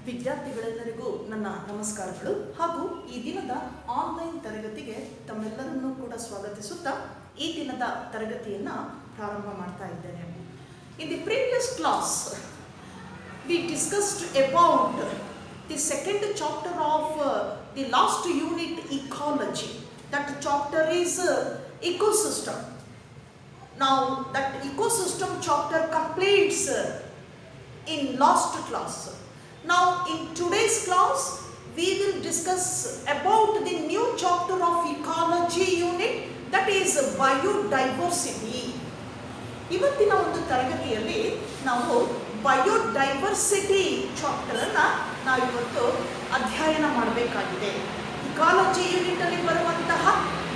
ವಿದ್ಯಾರ್ಥಿಗಳೆಲ್ಲರಿಗೂ ನನ್ನ ನಮಸ್ಕಾರಗಳು ಹಾಗೂ ಈ ದಿನದ ಆನ್ಲೈನ್ ತರಗತಿಗೆ ತಮ್ಮೆಲ್ಲರನ್ನೂ ಕೂಡ ಸ್ವಾಗತಿಸುತ್ತಾ ಈ ದಿನದ ತರಗತಿಯನ್ನು ಪ್ರಾರಂಭ ಮಾಡ್ತಾ ಇದ್ದೇನೆ. In the previous class we discussed about the second chapter of the last unit, ecology. That chapter is ecosystem. Now that ecosystem chapter completes in last class. Now in today's class we will discuss about the new chapter of ecology unit, that is biodiversity. ಇವತ್ತಿನ ಒಂದು ತರಗತಿಯಲ್ಲಿ ನಾವು biodiversity chapter ಅನ್ನ ನಾವಿವತ್ತು ಅಧ್ಯಯನ ಮಾಡಬೇಕಾಗಿದೆ. Ecology unit ಅಲ್ಲಿ ಬರುವಂತಹ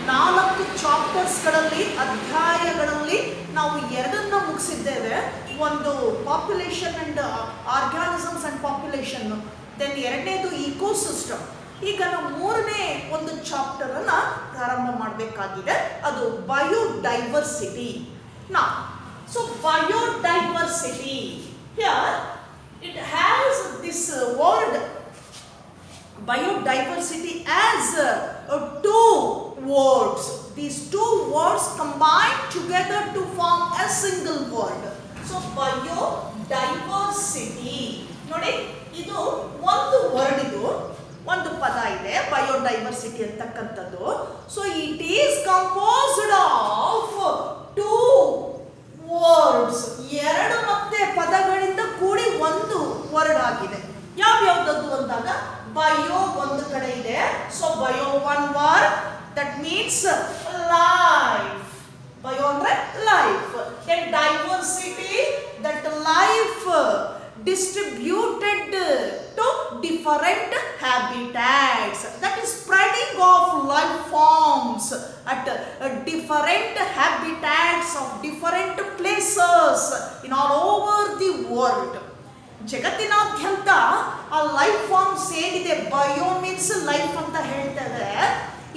4 ಚಾಪ್ಟರ್ಸ್ಗಳಲ್ಲಿ ಅಧ್ಯಾಯಗಳಲ್ಲಿ ನಾವು 2 ಮುಗಿಸಿದ್ದೇವೆ. ಒಂದು population and organisms and population, then 2ನೇದು ಇಕೋಸಿಸ್ಟಮ್. ಈಗ ನಾವು 3ನೇ ಒಂದು ಚಾಪ್ಟರ್ ಅನ್ನ ಪ್ರಾರಂಭ ಮಾಡಬೇಕಾಗಿದೆ, ಅದು ಬಯೋಡೈವರ್ಸಿಟಿ. ನಾ so biodiversity, here it has this word biodiversity as 2 words. These 2 words combine together to form a single word. So biodiversity, ನೋಡಿ ಇದು ಒಂದು ವರ್ಡ್, ಇದು ಒಂದು ಪದ ಇದೆ ಬಯೋಡೈವರ್ಸಿಟಿ ಅಂತಕ್ಕಂಥದ್ದು. So it is composed of 2 words, 2 ಮತ್ತೆ ಪದಗಳಿಂದ ಕೂಡಿ ಒಂದು ವರ್ಡ್ ಆಗಿದೆ. ಯಾವ್ಯಾವ್ದದ್ದು ಅಂದಾಗ ಬಯೋ ಒಂದು ಕಡೆ ಇದೆ, so bio one word, that means life. Bio ಅಂದ್ರೆ life. Then diversity, that life distributed to different habitats, that is spreading of life forms at different habitats of different places in all over the world. ಜಗತ್ತಿನಾದ್ಯಂತ ಆ life forms ಏನಿದೆ, bio means life ಅಂತ ಹೇಳ್ತೇವೆ.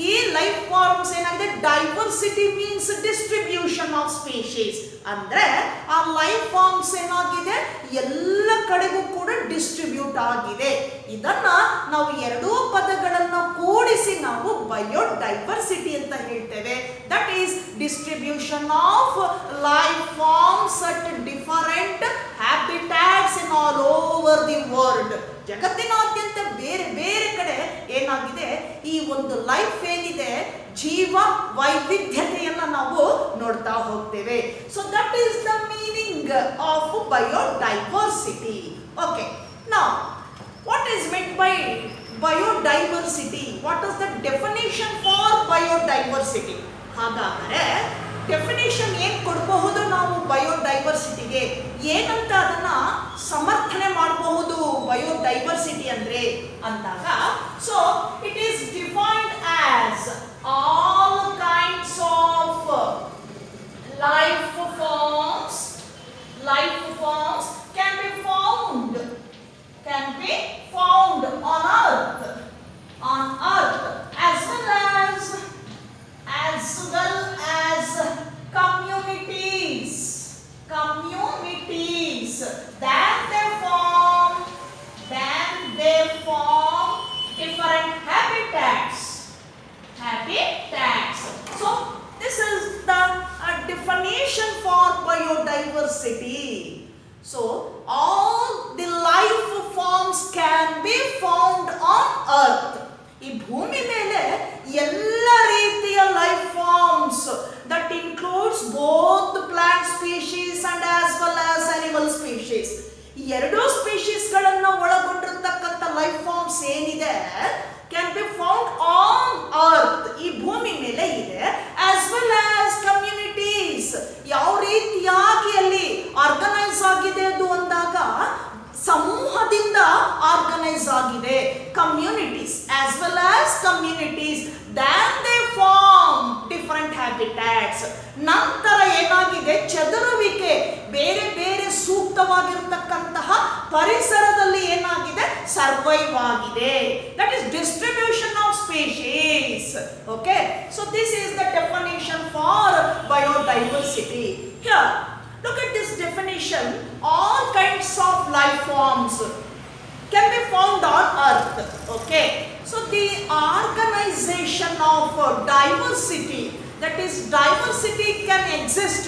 ಈ life forms ಏನಾಗಿದೆ, diversity means distribution of species. ಅಂದ್ರೆ ಆ life forms ಏನಾಗಿದೆ, ಎಲ್ಲ ಕಡೆಗೂ ಕೂಡ ಡಿಸ್ಟ್ರಿಬ್ಯೂಟ್ ಆಗಿದೆ. ಇದನ್ನ ನಾವು 2 ಪದಗಳನ್ನ ಕೂಡಿಸಿ ನಾವು ಬಯೋಡೈವರ್ಸಿಟಿ ಅಂತ ಹೇಳ್ತೇವೆ. That is distribution of life forms at different habitats in all over the world. ಜಗತ್ತಿನಾದ್ಯಂತ ಬೇರೆ ಬೇರೆ ಕಡೆ ಏನಾಗಿದೆ, ಈ ಒಂದು ಲೈಫ್ ಏನಿದೆ, ಜೀವ ವೈವಿಧ್ಯತೆಯನ್ನು ನಾವು ನೋಡ್ತಾ ಹೋಗ್ತೇವೆ. So that is the meaning of biodiversity. Okay, now what is meant by biodiversity? What is the definition for biodiversity? ಹಾಗಾದರೆ ಡೆಫಿನೇಷನ್ ಏನು ಕೊಡಬಹುದು ನಾವು ಬಯೋಡೈವರ್ಸಿಟಿಗೆ, ಏನಂತ ಅದನ್ನ ಸಮರ್ಥನೆ ಮಾಡಬಹುದು ಬಯೋಡೈವರ್ಸಿಟಿ ಅಂದ್ರೆ ಅಂದಾಗ, so it is defined as all kinds of life forms can be found on earth as well as communities that they form different habitats. So this is the definition for biodiversity. So all the life forms can be found on earth. ಈ ಭೂಮಿ ಮೇಲೆ ಎಲ್ಲ ರೀತಿಯ life forms, that includes both plant species and as well as animal species. ಈ 2 ಸ್ಪೀಶೀಸ್ಗಳನ್ನ ಒಳಗೊಂಡಿರ್ತಕ್ಕಂಥ life forms ಏನಿದೆ, can be found on earth, ಈ ಭೂಮಿ ಮೇಲೆ ಇದೆ. ಆಸ್ ವೆಲ್ ಆಸ್ ಕಮ್ಯುನಿಟೀಸ್, ಯಾವ ರೀತಿಯಾಗಿ ಅಲ್ಲಿ ಆರ್ಗನೈಸ್ ಆಗಿದೆ ಅದು ಅಂದಾಗ ಸಮೂಹದಿಂದ ಆರ್ಗನೈಸ್ ಆಗಿದೆ. Communities as well as communities that they form different habitats. ನಂತರ ಏನಾಗಿದೆ, ಚದುರುವಿಕೆ, ಬೇರೆ ಬೇರೆ ಸೂಕ್ತವಾಗಿರತಕ್ಕಂತಹ ಪರಿಸರದಲ್ಲಿ ಏನಾಗಿದೆ, ಸರ್ವೈವ್ ಆಗಿದೆ. That is distribution of species. Okay, so this is the definition for biodiversity. Here look at this definition, all kinds of life forms. can be found on earth. Okay, so the organization of diversity, that is diversity can exist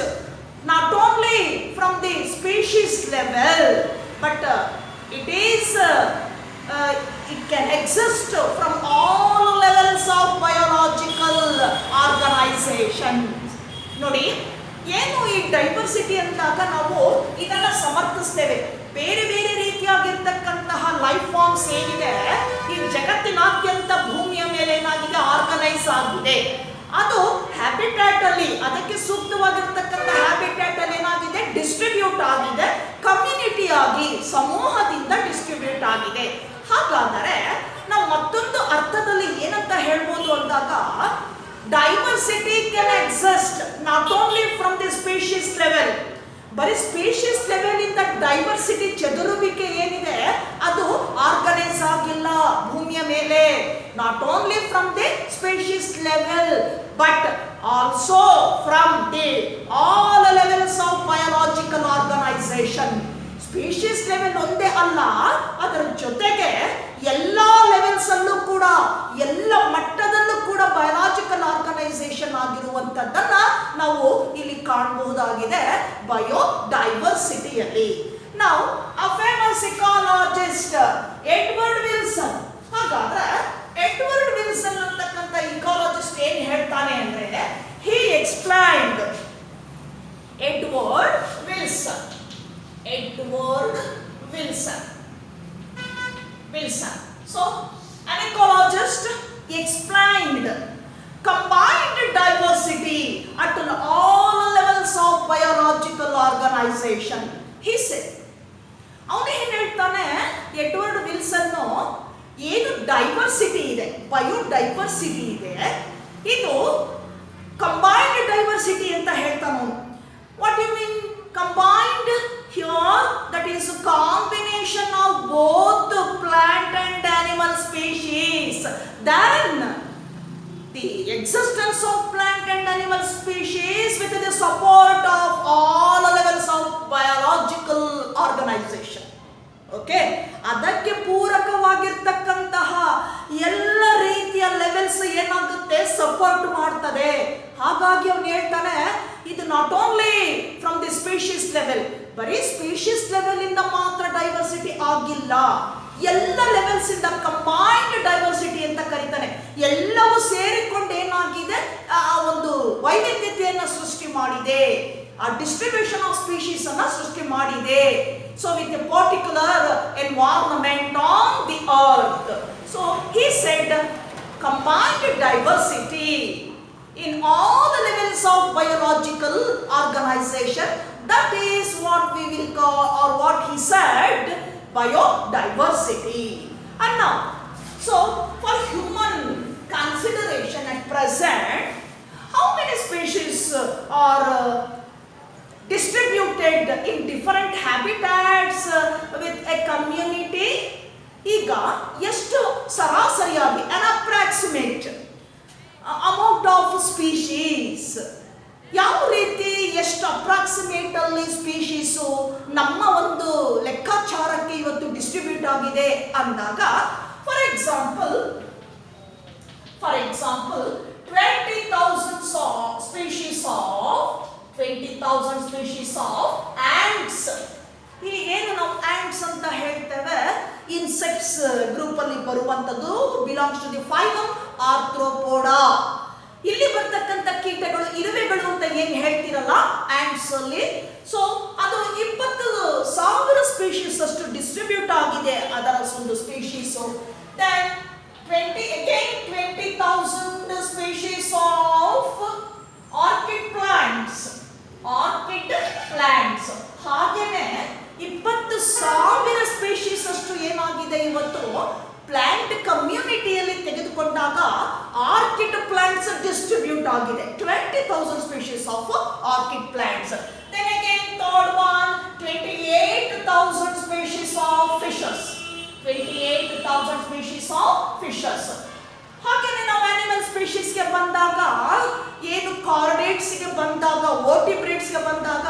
not only from the species level, but it can exist from all levels of biological organizations. ನೋಡಿ, ಏನು ಈ diversity ಅಂದಾಗ ನಾವು ಇದನ್ನ ಸಮರ್ಥಿಸ್ತೇವೆ. ಬೇರೆ ಬೇರೆ ರೀತಿಯಾಗಿರ್ತಕ್ಕಂತಹ life forms ಏನಿದೆ ಈ ಜಗತ್ತಿನಾದ್ಯಂತ ಭೂಮಿಯ ಮೇಲೆ ಏನಾಗಿದೆ, ಆರ್ಗನೈಸ್ ಆಗಿದೆ. ಅದು ಹ್ಯಾಬಿಟ್ಯಾಟ್ ಅಲ್ಲಿ, ಅದಕ್ಕೆ ಸೂಕ್ತವಾಗಿರ್ತಕ್ಕಂಥ ಹ್ಯಾಬಿಟ್ಯಾಟ್ ಅಲ್ಲಿ ಏನಾಗಿದೆ, ಡಿಸ್ಟ್ರಿಬ್ಯೂಟ್ ಆಗಿದೆ, ಕಮ್ಯುನಿಟಿ ಆಗಿ ಸಮೂಹದಿಂದ ಡಿಸ್ಟ್ರಿಬ್ಯೂಟ್ ಆಗಿದೆ. ಹಾಗಾದರೆ ನಾವು ಮತ್ತೊಂದು ಅರ್ಥದಲ್ಲಿ ಏನಂತ ಹೇಳ್ಬೋದು ಅಂದಾಗ, diversity can exist not only from the species level. ಬರೀ ಸ್ಪೀಶೀಸ್ ಲೆವೆಲ್ ಇಂದ ಡೈವರ್ಸಿಟಿ ಚದುರುವಿಕೆ ಏನಿದೆ ಅದು ಆರ್ಗನೈಸ್ ಆಗಿಲ್ಲ ಭೂಮಿಯ ಮೇಲೆ. Not only from the species level but also from the all levels of biological organisation. Species level ಒಂದೇ ಅಲ್ಲ, ಅದರ ಜೊತೆಗೆ ಎಲ್ಲ ಲೆವೆಲ್ಸ್ ಅಲ್ಲೂ ಕೂಡ, ಎಲ್ಲ ಮಟ್ಟದಲ್ಲೂ ಕೂಡ ಬಯೋಲಾಜಿಕಲ್ ಆರ್ಗನೈಸೇಷನ್ ಆಗಿರುವಂತದ್ದನ್ನ ನಾವು ಇಲ್ಲಿ ಕಾಣಬಹುದಾಗಿದೆ ಬಯೋಡೈವರ್ಸಿಟಿಯಲ್ಲಿ. ನಾವು a famous ecologist Edward Wilson. ಹಾಗಾದ್ರೆ ಎಡ್ವರ್ಡ್ ವಿಲ್ಸನ್ ಅಂತಕ್ಕಂಥ ಇಕಾಲಜಿಸ್ಟ್ ಏನ್ ಹೇಳ್ತಾನೆ ಅಂದ್ರೆ, he explained Edward Wilson. So, an ecologist explained combined diversity at all levels of biological organization. He said, ಅವನು ಏನು ಹೇಳ್ತಾನೆ, ಎಡ್ವರ್ಡ್ ವಿಲ್ಸನ್ ಏನು ಡೈವರ್ಸಿಟಿ ಇದೆ, ಬಯೋಡೈವರ್ಸಿಟಿ ಇದೆ, ಇದು ಕಂಬೈನ್ಡ್ ಡೈವರ್ಸಿಟಿ ಅಂತ ಹೇಳ್ತಾನೆ. What you mean combined? Here that is a combination of both plant and animal species. Then the existence of plant and animal species with the support of all levels of biological organization. Okay, ಅದಕ್ಕೆ ಪೂರಕವಾಗಿರ್ತಕ್ಕಂತಹ ಎಲ್ಲ ರೀತಿಯ levels ಏನಾಗುತ್ತೆ, support ಮಾಡ್ತದೆ. ಹಾಗಾಗಿ ಅವನು ಹೇಳ್ತಾನೆ, ಇದು not only from the species level, ಬರೀ ಸ್ಪೀಶೀಸ್ ಲೆವೆಲ್ ಇಂದ ಮಾತ್ರ ಡೈವರ್ಸಿಟಿ ಆಗಿಲ್ಲ, ಎಲ್ಲ ಲೆವೆಲ್ಸ್ ಇಂದ ಕಂಬೈನ್ಡ್ ಡೈವರ್ಸಿಟಿ ಅಂತ ಕರೀತಾನೆ. ಎಲ್ಲವೂ ಸೇರಿಕೊಂಡು ಏನಾಗಿದೆ, ಒಂದು ವೈವಿಧ್ಯತೆಯನ್ನು ಸೃಷ್ಟಿ ಮಾಡಿದೆ, ಆ ಡಿಸ್ಟ್ರಿಬ್ಯೂಷನ್ ಆಫ್ ಸ್ಪೀಶೀಸ್ ಅನ್ನ ಸೃಷ್ಟಿ ಮಾಡಿದೆ. So with A particular environment on the earth. So he said combined diversity in all the levels of biological organization, that is what we will call, or what he said, biodiversity. And now, so for human consideration at present, how many species are distributed in different habitats with a community? ಈಗ ಎಷ್ಟು ಸರಾಸರಿಯಾಗಿ an approximate amount of species, ಯಾವ ರೀತಿ ಎಷ್ಟು approximate ಅಲ್ಲಿ species ನಮ್ಮ ಒಂದು ಲೆಕ್ಕಾಚಾರಕ್ಕೆ ಇವತ್ತು ಡಿಸ್ಟ್ರಿಬ್ಯೂಟ್ ಆಗಿದೆ ಅಂದಾಗ, for example 20,000 species of ants. ಈಗೇನು ನಾವು ಆಂಟ್ಸ್ ಅಂತ ಹೇಳ್ತೇವೆ, ಇನ್ಸೆಕ್ಟ್ಸ್ ಗ್ರೂಪ್ ಅಲ್ಲಿ ಬರುವಂತದ್ದು, belongs to the phylum Arthropoda. ಇಲ್ಲಿ ಬರ್ತಕ್ಕಂಥ ಕೀಟಗಳು, ಇರುವೆಗಳು ಅಂತ ಏನ್ ಹೇಳ್ತಿರಲ್ಲ ಆಂಟ್ಸ್ ಅಲ್ಲಿ, ಸೊ ಅದು 20,000 ಸ್ಪೀಶೀಸ್ ಅಷ್ಟು ಡಿಸ್ಟ್ರಿಬ್ಯೂಟ್ ಆಗಿದೆ ಅದರ ಒಂದು species. Then 20,000 species of orchid plants. ಹಾಗೇನೆ 20,000 ಸ್ಪೀಶೀಸ್ ಅಷ್ಟು ಏನಾಗಿದೆ ಇವತ್ತು ಪ್ಲಾಂಟ್ ಕಮ್ಯುನಿಟಿಯಲ್ಲಿ ತೆಗೆದುಕೊಂಡಾಗ ಆರ್ಕಿಡ್ ಪ್ಲಾಂಟ್ಸ್ ಡಿಸ್ಟ್ರಿಬ್ಯೂಟ್ ಆಗಿದೆ. 20,000 species of orchid plants. Then again third one, 28,000 species of fishes. 28,000 species of fishes. ಹಾಗೆಯೇ ನಾವು ಆನಿಮಲ್ ಸ್ಪೀಶೀಸ್ಗೆ ಬಂದಾಗ, ಏನು ಕಾರ್ಡೇಟ್ಸ್ಗೆ ಬಂದಾಗ, ವರ್ಟಿಬ್ರೇಟ್ಸ್ಗೆ ಬಂದಾಗ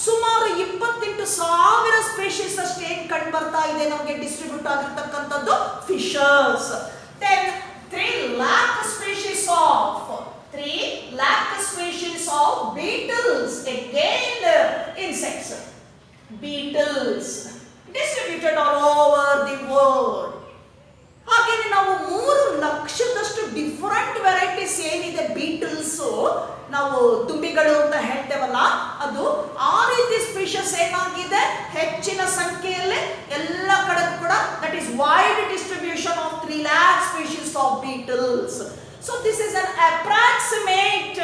ಸುಮಾರು 28,000 ಸ್ಪೀಶೀಸ್ ಅಷ್ಟು ಏನು ಕಂಡು ಬರ್ತಾ ಇದೆ ನಮಗೆ ಡಿಸ್ಟ್ರಿಬ್ಯೂಟ್ ಆಗಿರ್ತಕ್ಕಂಥದ್ದು fishers. Then 3 lakh species of beetles, again insects, beetles distributed all over the world. ಹಾಗೇನೆ ನಾವು 3 ಲಕ್ಷದಷ್ಟು ಡಿಫರೆಂಟ್ ವೆರೈಟೀಸ್ ಏನಿದೆ ಬೀಟಲ್ಸ್, ನಾವು ದುಂಬಿಗಳು ಅಂತ ಹೇಳ್ತೇವಲ್ಲ, ಅದು ಆ ರೀತಿ ಸ್ಪೀಷಸ್ ಏನಾಗಿದೆ ಹೆಚ್ಚಿನ ಸಂಖ್ಯೆಯಲ್ಲಿ ಎಲ್ಲ ಕಡೆ ಕೂಡ, that is wide distribution of 3 lakh species of beetles. So this is an approximate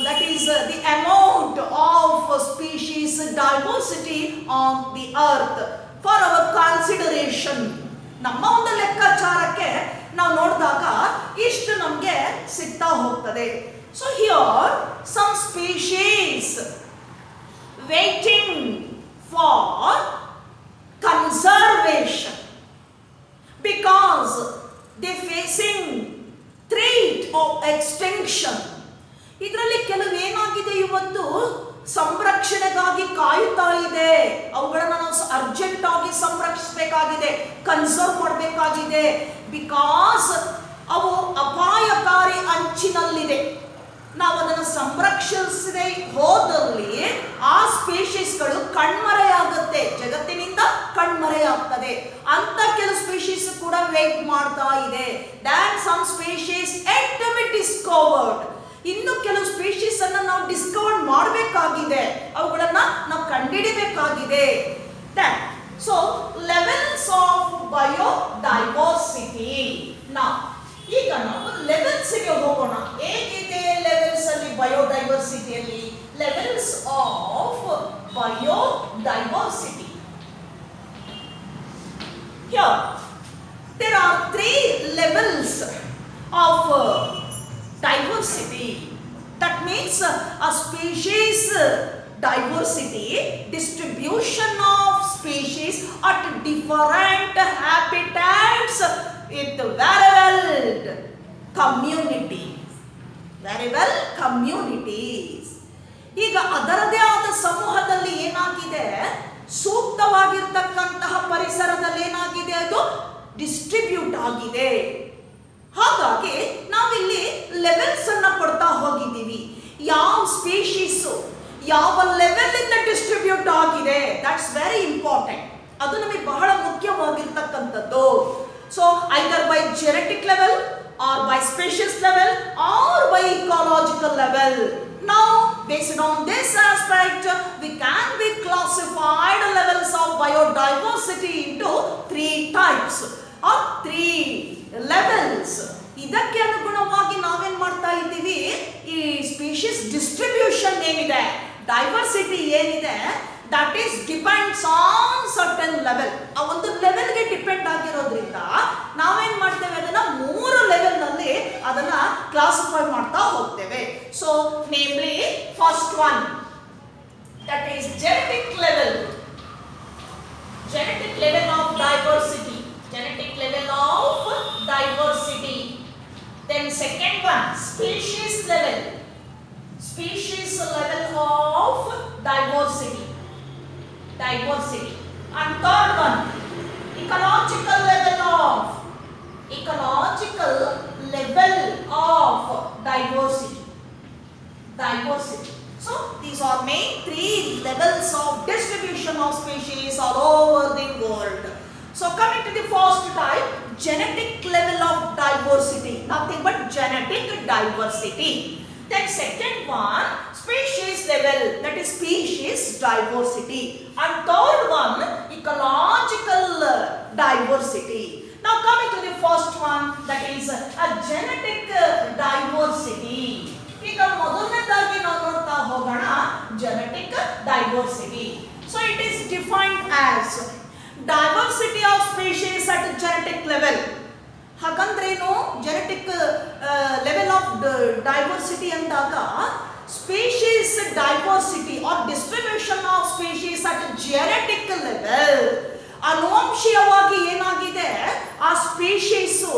that is the amount of species diversity on the earth for our consideration. ನಮ್ಮ ಒಂದು ಲೆಕ್ಕಾಚಾರಕ್ಕೆ ನಾವು ನೋಡಿದಾಗ ಇಷ್ಟು ನಮಗೆ ಸಿಗ್ತಾ ಹೋಗ್ತದೆ. So here some species waiting for conservation because they facing threat of extinction. ಇದರಲ್ಲಿ ಕೆಲವು ಏನಾಗಿದೆ, ಇವತ್ತು ಸಂರಕ್ಷಣೆಗಾಗಿ ಕಾಯುತ್ತಾ ಇದೆ, ಅವುಗಳನ್ನ ನಾವು ಅರ್ಜೆಂಟ್ ಆಗಿ ಸಂರಕ್ಷಿಸಬೇಕಾಗಿದೆ, ಕನ್ಸರ್ವ್ ಮಾಡಬೇಕಾಗಿದೆ. ಬಿಕಾಸ್ ಅವು ಅಪಾಯಕಾರಿ ಅಂಚಿನಲ್ಲಿದೆ. ನಾವು ಅದನ್ನು ಸಂರಕ್ಷಿಸದೆ ಹೋದಲ್ಲಿ ಆ ಸ್ಪೀಶೀಸ್ಗಳು ಕಣ್ಮರೆಯಾಗುತ್ತೆ, ಜಗತ್ತಿನಿಂದ ಕಣ್ಮರೆಯಾಗ್ತದೆ. ಅಂತ ಕೆಲವು ಸ್ಪೀಶೀಸ್ ಕೂಡ ವೇಟ್ ಮಾಡ್ತಾ ಇದೆ. That some species yet to be discovered. ಇನ್ನು ಕೆಲವು ಸ್ಪೀಶೀಸ್ ಅನ್ನು ನಾವು ಡಿಸ್ಕವರ್ ಮಾಡಬೇಕಾಗಿದೆ, ಅವುಗಳನ್ನ ನಾವು ಕಂಡುಹಿಡಿಯಬೇಕಾಗಿದೆ. So levels of biodiversity. ಈಗ ನಾವು ಲೆವೆಲ್ಸ್ ಗೆ ಹೋಗೋಣ. ಹೇಗಿದೆ ಲೆವೆಲ್ಸ್ ಅಲ್ಲಿ ಬಯೋಡೈವರ್ಸಿಟಿಯಲ್ಲಿ? Levels of biodiversity. Here there are 3 levels of diversity. That means a species diversity, distribution of species at different habitats with very well communities. ಈಗ ಅದರದೇ ಆದ ಸಮೂಹದಲ್ಲಿ ಏನಾಗಿದೆ, ಸೂಕ್ತವಾಗಿರ್ತಕ್ಕಂತಹ ಪರಿಸರದಲ್ಲಿ ಏನಾಗಿದೆ, ಅದು ಡಿಸ್ಟ್ರಿಬ್ಯೂಟ್ ಆಗಿದೆ. ಹಾಗಾಗಿ ನಾವಿಲ್ಲಿ ಲೆವೆಲ್ಸ್ ಅನ್ನ ಕೊಡ್ತಾ ಹೋಗಿದ್ದೀವಿ. ಯಾವ ಸ್ಪೀಶೀಸ್ ಯಾವ ಲೆವೆಲ್ ಇಂದ ಡಿಸ್ಟ್ರಿಬ್ಯೂಟ್ ಆಗಿದೆ, ದಟ್ಸ್ ವೆರಿ ಇಂಪಾರ್ಟೆಂಟ್. ಅದು ನಮಗೆ ಬಹಳ ಮುಖ್ಯವಾಗಿರ್ತಕ್ಕಂಥದ್ದು. So either by genetic level or by species level or by ecological level. Now based on this aspect we can be classified levels of biodiversity into 3 types or 3 levels. ಇದಕ್ಕೆ ಅನುಗುಣವಾಗಿ ನಾವೇನ್ ಮಾಡ್ತಾ ಇದ್ದೀವಿ, ಈ ಸ್ಪೀಶೀಸ್ ಡಿಸ್ಟ್ರಿಬ್ಯೂಷನ್ ಏನಿದೆ, diversity ಏನಿದೆ, that is depends on certain level. ಆ ಒಂದು ಲೆವೆಲ್ಗೆ ಡಿಪೆಂಡ್ ಆಗಿರೋದ್ರಿಂದ ನಾವೇನ್ ಮಾಡ್ತೇವೆ, ಅದನ್ನ 3 ಲೆವೆಲ್ ನಲ್ಲಿ ಅದನ್ನ ಕ್ಲಾಸಿಫೈ ಮಾಡ್ತಾ ಹೋಗ್ತೇವೆ. So namely first one, that is genetic level. Genetic level of diversity. Genetic level of diversity. Then second one, species level. Species level of diversity. Diversity. And third one, ecological level of diversity. Diversity. So these are main 3 levels of distribution of species all over the world. So coming to the first type, genetic level of diversity, nothing but genetic diversity. Then second one, species level, that is species diversity. And third one, ecological diversity. Now coming to the first one, that is a genetic diversity. ಈಗ ಮೊದಲನೇದಾಗಿ ನಾವು ನೋಡ್ತಾ ಹೋಗೋಣ genetic diversity. So it is defined as diversity of species at genetic level. ಹಾಗಂದ್ರೇನು, genetic level of diversity ಅಂದಾಗ species diversity or distribution of species at genetic level. ಅನುವಂಶೀಯವಾಗಿ ಏನಾಗಿದೆ, ಆ species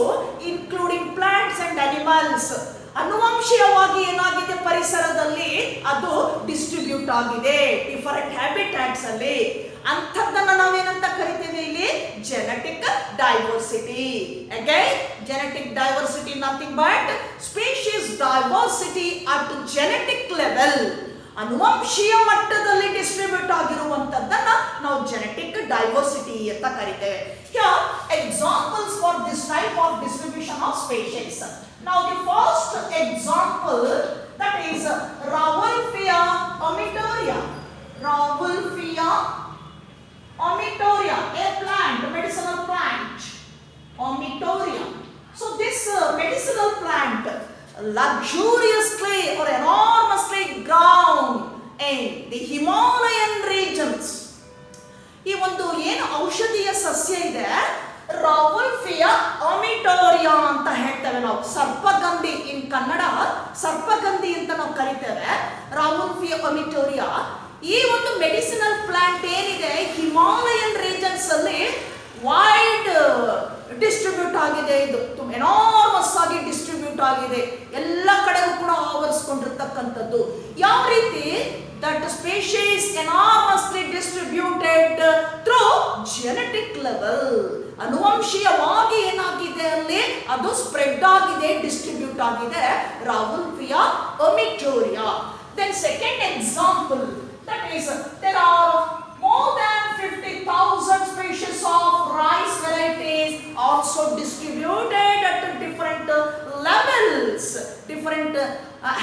including plants and animals, ಅನುವಂಶೀಯವಾಗಿ ಏನಾಗಿದೆ ಪರಿಸರದಲ್ಲಿ ಅದು distribute ಆಗಿದೆ ಡಿಫರೆಂಟ್ ಹ್ಯಾಬಿಟ್ಯಾಟ್ಸ್ ಅಲ್ಲಿ. ಅಂಥದ್ದನ್ನ ನಾವೇನಂತ ಕರೀತೀವಿ, diversity. Again, genetic diversity nothing but species diversity at genetic level. ಅನುವಂಶೀಯ ಮಟ್ಟದಲ್ಲಿ ಡಿಸ್ಟ್ರಿಬ್ಯೂಟ್ ಆಗಿರುವಂತದ್ದನ್ನ ನಾವು ಜೆನೆಟಿಕ್ ಡೈವರ್ಸಿಟಿ ಅಂತ ಕರೀತೇವೆ. Here examples for this type of distribution of species. Now the first example, that is Rauwolfia amitoria. Rauwolfia amitoria, a plant, medicinal plant. Amitoria. So this medicinal plant luxuriously or enormously grown in the Himalayan regions. ಈ ಒಂದು ಏನು ಔಷಧೀಯ ಸಸ್ಯ ಇದೆ, ರಾವಲ್ಫಿಯಾ ಅಮಿಟೋರಿಯಾ ಅಂತ ಹೇಳ್ತೇವೆ ನಾವು. ಸರ್ಪಗಂಧಿ, ಇನ್ ಕನ್ನಡ ಸರ್ಪಗಂಧಿ ಅಂತ ನಾವು ಕರಿತೇವೆ. ರಾವಲ್ಫಿಯಾ ಅಮಿಟೋರಿಯಾ ಈ ಒಂದು ಮೆಡಿಸಿನಲ್ ಪ್ಲಾಂಟ್ ಏನಿದೆ, ಹಿಮಾಲಯನ್ ರೀಜನ್ಸ್ ಅಲ್ಲಿ ವೈಡ್ ಡಿಸ್ಟ್ರಿಬ್ಯೂಟ್ ಆಗಿದೆ. ಇದು ತುಂಬ ಎನಾರ್ಮಸ್ ಆಗಿ ಡಿಸ್ಟ್ರಿಬ್ಯೂಟ್ ಆಗಿದೆ, ಎಲ್ಲ ಕಡೆಗೂ ಕೂಡ ಆವರಿಸಿಕೊಂಡಿರ್ತಕ್ಕಂಥದ್ದು. ಯಾವ ರೀತಿ? That species enormously distributed through genetic level. ಅನುವಂಶೀಯವಾಗಿ ಏನಾಗಿದೆ ಅಲ್ಲಿ, ಅದು ಸ್ಪ್ರೆಡ್ ಆಗಿದೆ, ಡಿಸ್ಟ್ರಿಬ್ಯೂಟ್ ಆಗಿದೆ. ರಾವಲ್ಫಿಯಾ ಅಮಿಟೋರಿಯಾ. Then second example, that is there are more than 50,000 species of rice varieties also distributed at different levels, different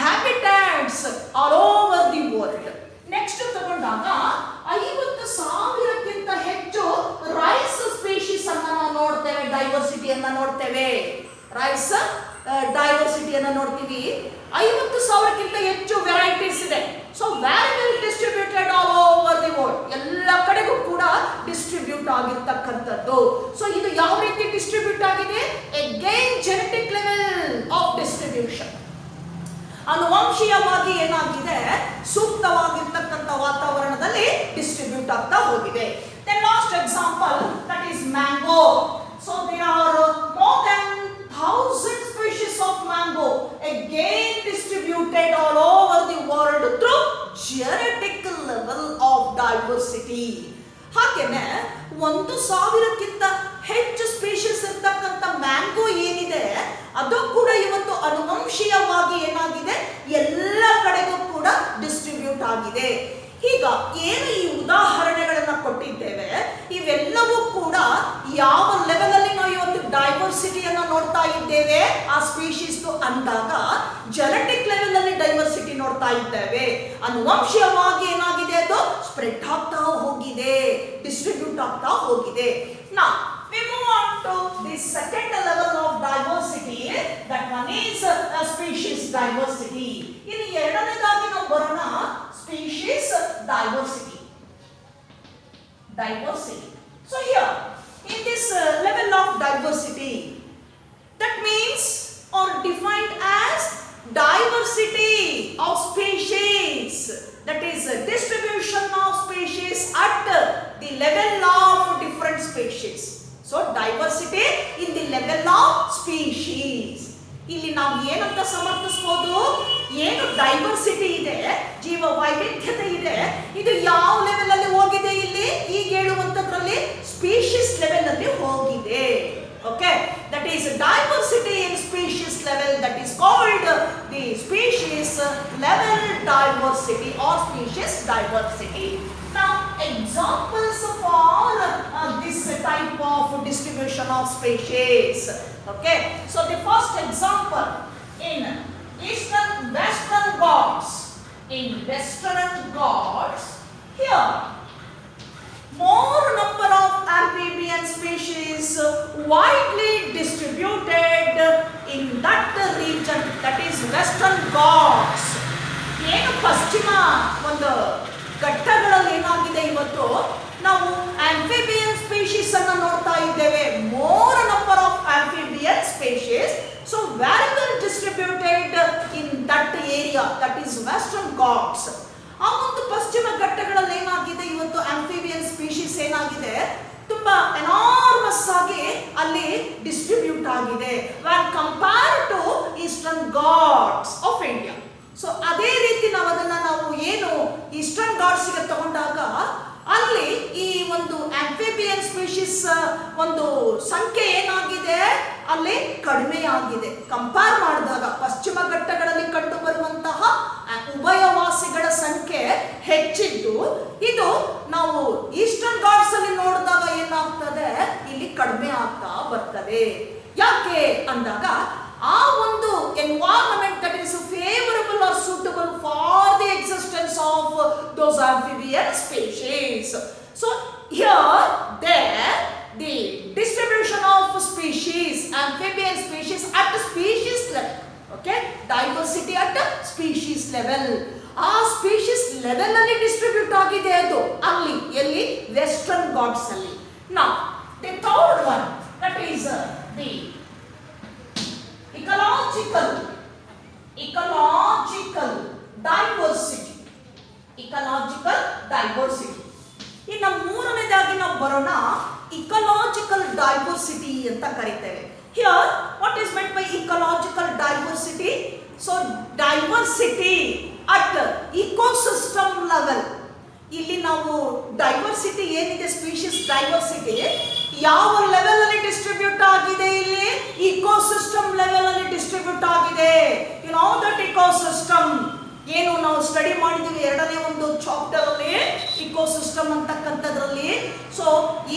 habitats all over the world. Next ತಗೊಂಡಾಗ 50,000ಕ್ಕಿಂತ ಹೆಚ್ಚು rice species ಅನ್ನು ನಾವು ನೋಡ್ತೇವೆ, ಡೈವರ್ಸಿಟಿಯನ್ನು ನೋಡ್ತೇವೆ. ರೈಸ್ ಡೈವರ್ಸಿಟಿಯನ್ನು ನೋಡ್ತೀವಿ. 50,000ಕ್ಕಿಂತ ಹೆಚ್ಚು ವೆರೈಟೀಸ್ ಇದೆ. So very well distributed all over the world, ಎಲ್ಲ ಕಡೆಗೂ ಕೂಡ ಡಿಸ್ಟ್ರಿಬ್ಯೂಟ್ ಆಗಿರ್ತಕ್ಕಂಥದ್ದು. ಸೊ ಇದು ಯಾವ ರೀತಿ ಡಿಸ್ಟ್ರಿಬ್ಯೂಟ್ ಆಗಿದೆ? Again genetic level of distribution. ಅನುವಂಶೀಯವಾಗಿ ಏನಾಗಿದೆ, ಸೂಕ್ತವಾಗಿರ್ತಕ್ಕಂಥ ವಾತಾವರಣದಲ್ಲಿ ಡಿಸ್ಟ್ರಿಬ್ಯೂಟ್ ಆಗ್ತಾ ಹೋಗಿದೆ. Then last example, that is mango. So there are more than 1,000 species of mango, again distributed all over the world through genetic level of diversity. ಹಾಗೇನೆ 1,000ಕ್ಕಿಂತ ಹೆಚ್ಚು species ಇರ್ತಕ್ಕಂಥ mango ಏನಿದೆ, ಅದು ಕೂಡ ಇವತ್ತು ಅನುವಂಶೀಯವಾಗಿ ಏನಾಗಿದೆ, ಎಲ್ಲ ಕಡೆಗೂ ಕೂಡ ಡಿಸ್ಟ್ರಿಬ್ಯೂಟ್ ಆಗಿದೆ. ಈಗ ಏನು ಈ ಉದಾಹರಣೆಗಳನ್ನ ಕೊಟ್ಟಿದ್ದೇವೆ, ಇವೆಲ್ಲವೂ ಕೂಡ ಯಾವ ಲೆವೆಲ್ ಅಲ್ಲಿ ನಾವು ಇವತ್ತು ಡೈವರ್ಸಿಟಿಯನ್ನ ನೋಡ್ತಾ ಇದ್ದೇವೆ ಆ ಸ್ಪೀಶೀಸ್ ಅಂದಾಗ, ಜೆನೆಟಿಕ್ ಲೆವೆಲ್ ಅಲ್ಲಿ ಡೈವರ್ಸಿಟಿ ನೋಡ್ತಾ ಇದ್ದೇವೆ. ಅನುವಂಶೀಯವಾಗಿ ಏನಾಗಿದೆ, ಅದು ಸ್ಪ್ರೆಡ್ ಆಗ್ತಾ ಹೋಗಿದೆ, ಡಿಸ್ಟ್ರಿಬ್ಯೂಟ್ ಆಗ್ತಾ ಹೋಗಿದೆ. Now we move on to the second level of diversity, that one is a species diversity. ಇನ್ನು ಎರಡನೇದಾಗಿ ನಾವು ಬರೋಣ, species diversity. So here in this level of diversity, that means or defined as diversity of species, that is distribution of species at the level of different species. So diversity in the level of species. ಇಲ್ಲಿ ನಾವು ಏನಂತ ಸಮರ್ಥಿಸಬಹುದು, ಏನು diversity ಇದೆ, ಜೀವ ವೈವಿಧ್ಯತೆ ಇದೆ, ಇದು ಯಾವ ಲೆವೆಲ್ ಅಲ್ಲಿ ಹೋಗಿದೆ, ಇಲ್ಲಿ ಈಗ ಹೇಳುವಂತದ್ರಲ್ಲಿ ಸ್ಪೀಶೀಸ್ ಲೆವೆಲ್ ಅಲ್ಲಿ ಹೋಗಿದೆ. Okay, that is diversity in species level, that is called the species level diversity or species diversity. Now examples for this type of distribution of species. Okay, so the first example in Western Ghats. In Western Ghats, here more number of amphibian species widely distributed in that region, that is Western Ghats. ಏನು ಪಶ್ಚಿಮ ಒಂದು ಘಟ್ಟಗಳಲ್ಲಿ ಏನಾಗಿದೆ, ಇವತ್ತು ನಾವು amphibian species ಅನ್ನು ನೋಡ್ತಾ ಇದ್ದೇವೆ. More number of amphibian species, so very well distributed in that area, that is Western Ghats. ಆ ಒಂದು ಪಶ್ಚಿಮ ಘಟ್ಟಗಳಲ್ಲಿ ಏನಾಗಿದೆ, ಇವತ್ತು ಆಂಫಿಬಿಯನ್ ಸ್ಪೀಶೀಸ್ ಏನಾಗಿದೆ, ತುಂಬಾ ಎನಾರ್ಮಸ್ ಆಗಿ ಅಲ್ಲಿ ಡಿಸ್ಟ್ರಿಬ್ಯೂಟ್ ಆಗಿದೆ when compared to eastern Ghats of India. So ಅದೇ ರೀತಿ ನಾವು ಏನು ಈಸ್ಟರ್ನ್ ಘಾಟ್ಸ್ಗೆ ತಗೊಂಡಾಗ ಅಲ್ಲಿ ಈ ಒಂದು ಆಂಫಿಬಿಯನ್ ಸ್ಪೀಶೀಸ್ ಒಂದು ಸಂಖ್ಯೆ ಏನಾಗಿದೆ ಅಲ್ಲಿ ಕಡಿಮೆಯಾಗಿದೆ. ಕಂಪೇರ್ ಮಾಡಿದಾಗ ಪಶ್ಚಿಮ ಘಟ್ಟಗಳಲ್ಲಿ ಕಂಡು ಬರುವಂತಹ ಉಭಯವಾಸಿಗಳ ಸಂಖ್ಯೆ ಹೆಚ್ಚಿದ್ದು, ಇದು ನಾವು ಈಸ್ಟರ್ನ್ ಘಾಟ್ಸ್ ಅಲ್ಲಿ ನೋಡಿದಾಗ ಏನಾಗ್ತದೆ ಇಲ್ಲಿ ಕಡಿಮೆ ಆಗ್ತಾ ಬರ್ತದೆ. ಯಾಕೆ ಅಂದಾಗ ಆ ಒಂದು environment that is favourable or suitable for the existence of those amphibian species. So here there the distribution of species, amphibian species at species level, okay, diversity at species level, ಆ ಸ್ಪೀಶೀಸ್ ಲೆವೆಲ್ ಅಲ್ಲಿ distribute ಆಗಿದೆ ಅದು ಅಲ್ಲಿ ಎಲ್ಲಿ western Ghats ಅಲ್ಲಿ. Now the third one, that is the ecological diversity. ecological diversity. ಇನ್ನು ಮೂರನೇದಾಗಿ ನಾವು ಬರೋಣ ಇಕಲಾಜಿಕಲ್ ಡೈವರ್ಸಿಟಿ ಅಂತ ಕರೀತೇವೆ. Here what is meant by ecological diversity? So diversity at ecosystem level. ಇಲ್ಲಿ ನಾವು ಡೈವರ್ಸಿಟಿ ಏನಿದೆ, ಸ್ಪೀಶೀಸ್ ಡೈವರ್ಸಿಟಿ ಯಾವ ಲೆವೆಲ್ ಅಲ್ಲಿ ಡಿಸ್ಟ್ರಿಬ್ಯೂಟ್ ಆಗಿದೆ? ಇಲ್ಲಿ ಇಕೋಸಿಸ್ಟಮ್ ಲೆವೆಲ್ ಅಲ್ಲಿ ಡಿಸ್ಟ್ರಿಬ್ಯೂಟ್ ಆಗಿದೆ. ಯು ನೋ ದಟ್ ಇಕೋಸಿಸ್ಟಮ್ ಏನು ನಾವು ಸ್ಟಡಿ ಮಾಡಿದೀವಿ ಎರಡನೇ ಒಂದು ಚಾಪ್ಟರ್ ಅಲ್ಲಿ ಇಕೋಸಿಸ್ಟಮ್ ಅಂತಕ್ಕಂಥದ್ರಲ್ಲಿ. ಸೊ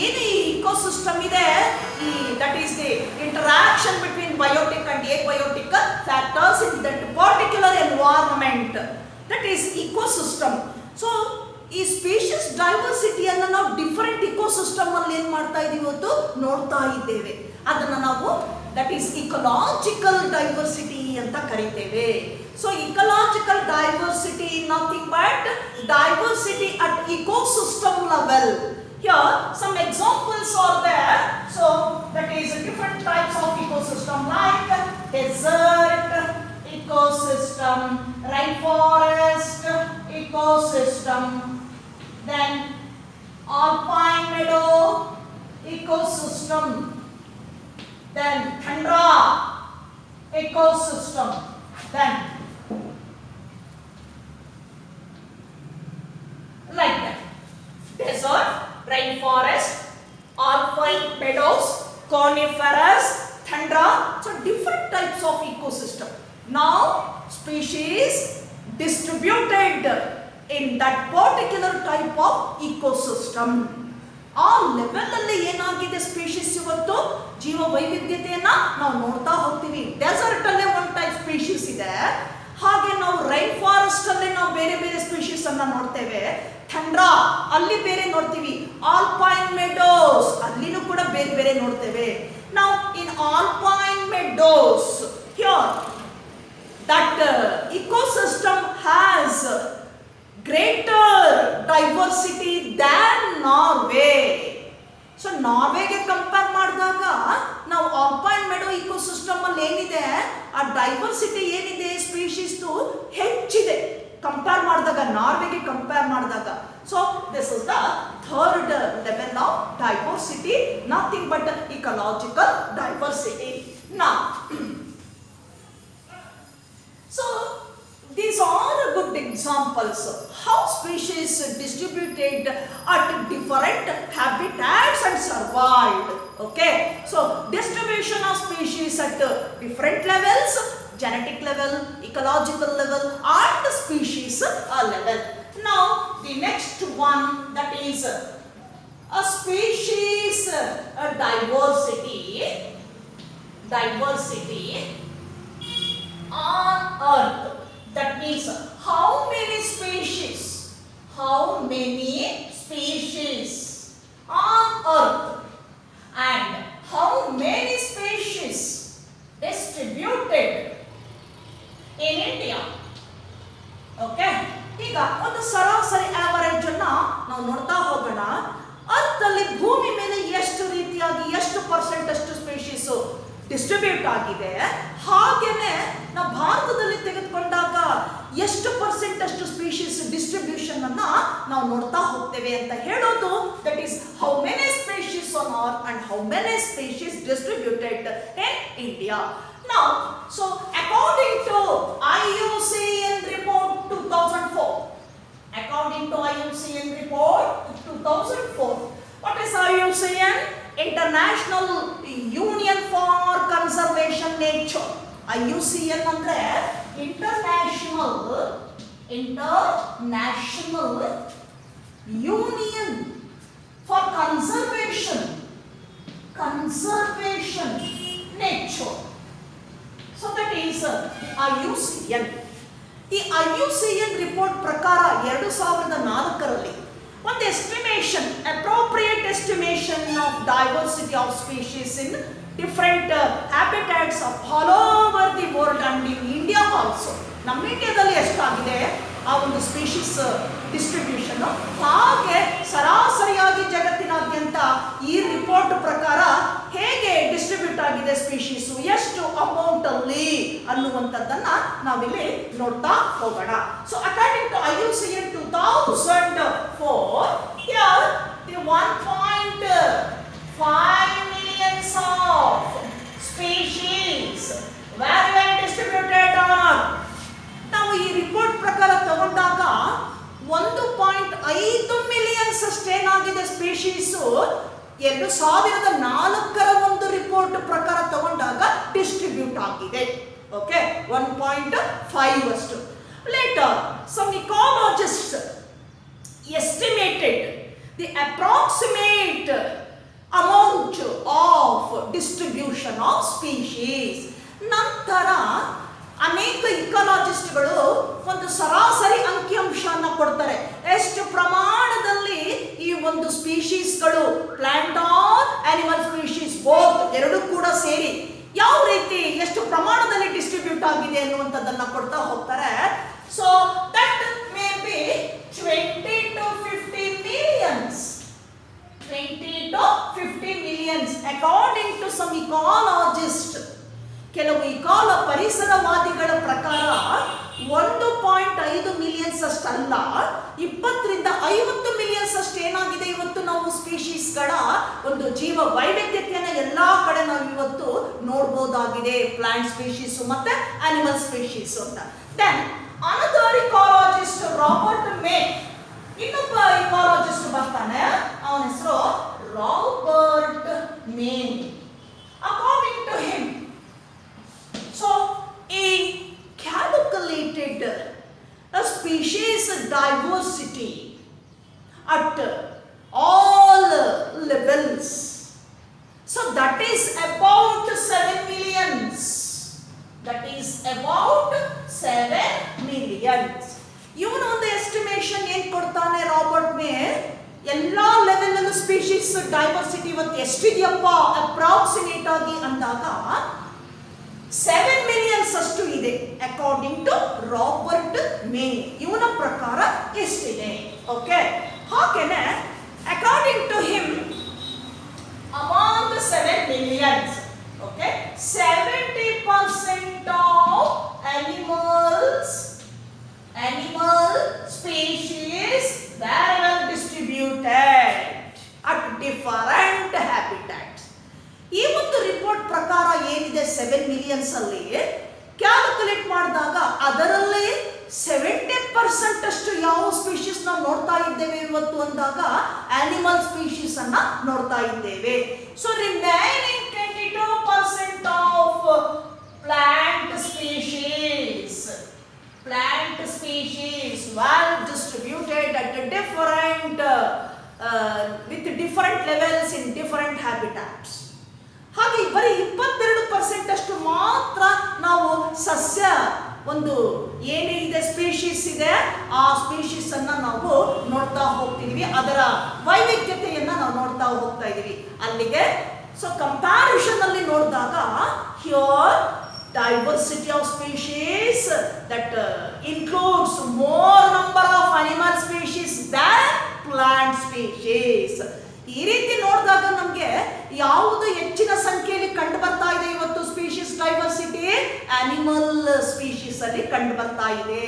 ಏನು ಈ ಇಕೋಸಿಸ್ಟಮ್ ಇದೆ, ಈ that is the interaction between biotic and abiotic factors in that particular environment, that is ecosystem. So ಈ ಸ್ಪೀಶೀಸ್ ಡೈವರ್ಸಿಟಿಯನ್ನು ನಾವು ಡಿಫರೆಂಟ್ ಇಕೋಸಿಸ್ಟಮ್ ಅಲ್ಲಿ ಏನ್ ಮಾಡ್ತಾ ಇದೀವಿ ಇವತ್ತು ನೋಡ್ತಾ ಇದ್ದೇವೆ. ಅದನ್ನ ನಾವು ದಟ್ ಈಸ್ ಇಕಲಾಜಿಕಲ್ ಡೈವರ್ಸಿಟಿ ಅಂತ ಕರೀತೇವೆ. So ecological diversity is nothing but diversity at ecosystem level. Here some examples are there. So that is different types of ecosystem like desert ecosystem, rainforest ecosystem, then alpine meadow ecosystem, then tundra ecosystem, then like that desert, rainforest, alpine meadows, coniferous, tundra. So different types of ecosystem. Now species distributed in that particular type of ecosystem. ಆ level ಅಲ್ಲಿ ಏನಾಗಿದೆ species ಇವತ್ತು ಜೀವ ವೈವಿಧ್ಯತೆಯನ್ನ ನಾವು ನೋಡ್ತಾ ಹೋಗ್ತೀವಿ. Dessert ಅಲ್ಲೇ one type species ಇದೆ, ಹಾಗೆ ನಾವು ರೈನ್ ಫಾರೆಸ್ಟ್ ಅಲ್ಲೇ ನಾವು ಬೇರೆ ಬೇರೆ ಸ್ಪೀಶೀಸ್ ಅನ್ನ ನೋಡ್ತೇವೆ. ಥಂಡ್ರಾ ಅಲ್ಲಿ ಬೇರೆ ನೋಡ್ತೀವಿ, ಆಲ್ಪೈನ್ ಮೆಡೋಸ್ ಅಲ್ಲಿನೂ ಕೂಡ ಬೇರೆ ಬೇರೆ ನೋಡ್ತೇವೆ. ನಾವು in alpine meadows here that ecosystem has greater diversity than Norway. ಸೊ ನಾರ್ವೆಗೆ ಕಂಪೇರ್ ಮಾಡಿದಾಗ ನಾವು ಆಲ್ಪೈನ್ ಮೆಡೋ ಇಕೋಸಿಸ್ಟಮ್ ಅಲ್ಲಿ ಏನಿದೆ ಆ ಡೈವರ್ಸಿಟಿ ಏನಿದೆ ಸ್ಪೀಶೀಸ್ ಹೆಚ್ಚಿದೆ ಕಂಪೇರ್ ಮಾಡಿದಾಗ, ನಾರ್ವೆಗೆ ಕಂಪೇರ್ ಮಾಡಿದಾಗ. So this is the third level of diversity, nothing but ecological diversity. ನಾ so these are good examples how species distributed at different habitats and survived. Okay, so distribution of species at different levels, genetic level, ecological level and species level. Now the next one, that is a species diversity on earth. That means how many species on earth and how many species distributed in India. Okay, ಈಗ ಒಂದು ಸರಾಸರಿ average ಅನ್ನ ನಾವು ನೋಡ್ತಾ ಹೋಗೋಣ. Earth ಅಲ್ಲಿ ಭೂಮಿ ಮೇಲೆ ಎಷ್ಟು ರೀತಿಯಾಗಿ ಎಷ್ಟು ಪರ್ಸೆಂಟ್ ಅಷ್ಟು ಸ್ಪೀಶೀಸ್ ಡಿಸ್ಟ್ರಿಬ್ಯೂಟ್ ಆಗಿದೆ, ಹಾಗೇನೆ ನಾವು ಭಾರತದಲ್ಲಿ ತೆಗೆದುಕೊಂಡಾಗ ಎಷ್ಟು ಪರ್ಸೆಂಟ್ ಅಷ್ಟು ಸ್ಪೀಶೀಸ್ ಡಿಸ್ಟ್ರಿಬ್ಯೂಷನ್ ಅನ್ನ ನಾವು ನೋಡ್ತಾ ಹೋಗ್ತೇವೆ ಅಂತ ಹೇಳೋದು. That is how many species on earth and how many species distributed in India. Now, so according to IUCN report 2004, according to IUCN report 2004, what is IUCN? International union for conservation nature. IUCN ಅಂದ್ರೆ international union for conservation nature. So that is IUCN. ಈ IUCN report ಪ್ರಕಾರ 2004ರಲ್ಲಿ ಒಂದು estimation, appropriate estimation of diversity of species in different habitats of all over the world and in India also. ನಮ್ಮ ಇಂಡಿಯಾದಲ್ಲಿ ಎಷ್ಟಾಗಿದೆ ಆ ಒಂದು species distribution, ಹಾಗೆ ಸರಾಸರಿಯಾಗಿ ಜಗತ್ತಿನಾದ್ಯಂತ ಈ ರಿಪೋರ್ಟ್ ಪ್ರಕಾರ ಹೇಗೆ ಡಿಸ್ಟ್ರಿಬ್ಯೂಟ್ ಆಗಿದೆ ಸ್ಪೀಶೀಸು, ಎಷ್ಟು ಅಮೌಂಟ್ ಅಲ್ಲಿ ಅನ್ನುವಂಥದ್ದನ್ನ ನಾವಿಲ್ಲಿ ನೋಡ್ತಾ ಹೋಗೋಣ. So according to IUCN 2004, here the 1.5 millions of species were distributed on. ನಾವು ಈ ರಿಪೋರ್ಟ್ ಪ್ರಕಾರ ತಗೊಂಡಾಗ 1.5 ಮಿಲಿಯನ್ಸ್ ಅಷ್ಟೇನಾಗಿದೆ ಸ್ಪೀಶೀಸು 2004ರ ಒಂದು ರಿಪೋರ್ಟ್ ಪ್ರಕಾರ ತಗೊಂಡಾಗ ಡಿಸ್ಟ್ರಿಬ್ಯೂಟ್ ಆಗಿದೆ. ಓಕೆ, 1.5 ಅಷ್ಟು. Later some ecologist estimated the approximate amount of distribution of species. ನಂತರ ಅನೇಕ ಇಕಾಲಜಿಸ್ಟ್ಗಳು ಒಂದು ಸರಾಸರಿ ಅಂಕಿಅಂಶವನ್ನು ಕೊಡ್ತಾರೆ. ಎಷ್ಟು ಪ್ರಮಾಣದಲ್ಲಿ ಈ ಒಂದು ಸ್ಪೀಶೀಸ್ಗಳು, plant or animal species both ಎರಡು ಕೂಡ ಸೇರಿ ಯಾವ ರೀತಿ ಎಷ್ಟು ಪ್ರಮಾಣದಲ್ಲಿ ಡಿಸ್ಟ್ರಿಬ್ಯೂಟ್ ಆಗಿದೆ ಅನ್ನುವಂಥದ್ದನ್ನ ಕೊಡ್ತಾ ಹೋಗ್ತಾರೆ. So that may be 20 to 50 millions. 20 to 50 millions according to some ecologist. ಕೆಲವು ಪರಿಸರವಾದಿಗಳ ಪ್ರಕಾರ 1.5 ಮಿಲಿಯನ್ಸ್ ಅಷ್ಟಲ್ಲ, 20 ರಿಂದ 50 ಮಿಲಿಯನ್ಸ್ ಅಷ್ಟು ಏನಾಗಿದೆ ಇವತ್ತು ನಾವು ಸ್ಪೀಶೀಸ್ಗಳ ಒಂದು ಜೀವ ವೈವಿಧ್ಯತೆಯನ್ನು ಎಲ್ಲಾ ಕಡೆ ನಾವು ಇವತ್ತು ನೋಡಬಹುದಾಗಿದೆ, ಪ್ಲಾಂಟ್ ಸ್ಪೀಶೀಸ್ ಮತ್ತೆ ಅನಿಮಲ್ ಸ್ಪೀಶೀಸ್ ಅಂತ. Then another ecologist Robert May, ಇನ್ನೊಬ್ಬ ಇಕಾಲಜಿಸ್ಟ್ ಬರ್ತಾನೆ, ಅವನ ಹೆಸರು Robert May. According to him, so he calculated a species diversity at all levels. So that is about 7 millions. That is about 7 millions. ಇವನು ಒಂದು estimation ಏನ್ ಕೊಡ್ತಾನೆ Robert May, ಎಲ್ಲಾ level ಅಲ್ಲೂ ಸ್ಪೀಶೀಸ್ ಡೈವರ್ಸಿಟಿ ಇವತ್ತು ಎಷ್ಟಿದೆಯಪ್ಪ ಅಪ್ರಾಕ್ಸಿಮೇಟ್ ಆಗಿ ಅಂದಾಗ 7 ಮಿಲಿಯನ್ಸ್ ಅಷ್ಟು ಇದೆ ಅಕಾರ್ಡಿಂಗ್ ಟು ರಾಬರ್ಟ್ ಮೇ. ಇವನ ಪ್ರಕಾರ ಎಷ್ಟಿದೆ? ಓಕೆ, ಹಾಗೇನೆ according to him among 7 millions, okay, 70% of animal species were distributed at different habitats. ಈ ಒಂದು ರಿಪೋರ್ಟ್ ಪ್ರಕಾರ ಏನಿದೆ 7 ಮಿಲಿಯನ್ಸ್ ಅಲ್ಲಿ ಕ್ಯಾಲ್ಕುಲೇಟ್ ಮಾಡಿದಾಗ ಅದರಲ್ಲಿ 70% ಅಷ್ಟು ಯಾವ ಸ್ಪೀಶೀಸ್ ನಾವು ನೋಡ್ತಾ ಇದ್ದೇವೆ ಇವತ್ತು ಅಂದಾಗ ಆನಿಮಲ್ ಸ್ಪೀಶೀಸ್ ಅನ್ನ ನೋಡ್ತಾ ಇದ್ದೇವೆ. So remaining 22% of plant species were distributed at different with different levels in different habitats. ಹಾಗೆ ಬರೀ 22% ಅಷ್ಟು ಮಾತ್ರ ನಾವು ಸಸ್ಯ ಒಂದು ಏನಿದೆ ಸ್ಪೀಶೀಸ್ ಇದೆ ಆ ಸ್ಪೀಶೀಸ್ ಅನ್ನ ನಾವು ನೋಡ್ತಾ ಹೋಗ್ತಿದೀವಿ, ಅದರ ವೈವಿಧ್ಯತೆಯನ್ನ ನಾವು ನೋಡ್ತಾ ಹೋಗ್ತಾ ಇದೀವಿ ಅಲ್ಲಿಗೆ. ಸೊ ಕಂಪ್ಯಾರಿಸನ್ ಅಲ್ಲಿ ನೋಡಿದಾಗ here diversity of species that includes more number of animal species than plant species. ಈ ರೀತಿ ನೋಡಿದಾಗ ನಮಗೆ ಯಾವುದು ಹೆಚ್ಚಿನ ಸಂಖ್ಯೆಯಲ್ಲಿ ಕಂಡು ಬರ್ತಾ ಇದೆ ಇವತ್ತು ಸ್ಪೀಶೀಸ್ ಡೈವರ್ಸಿಟಿ, ಆನಿಮಲ್ ಸ್ಪೀಶೀಸ್ ಅಲ್ಲಿ ಕಂಡು ಬರ್ತಾ ಇದೆ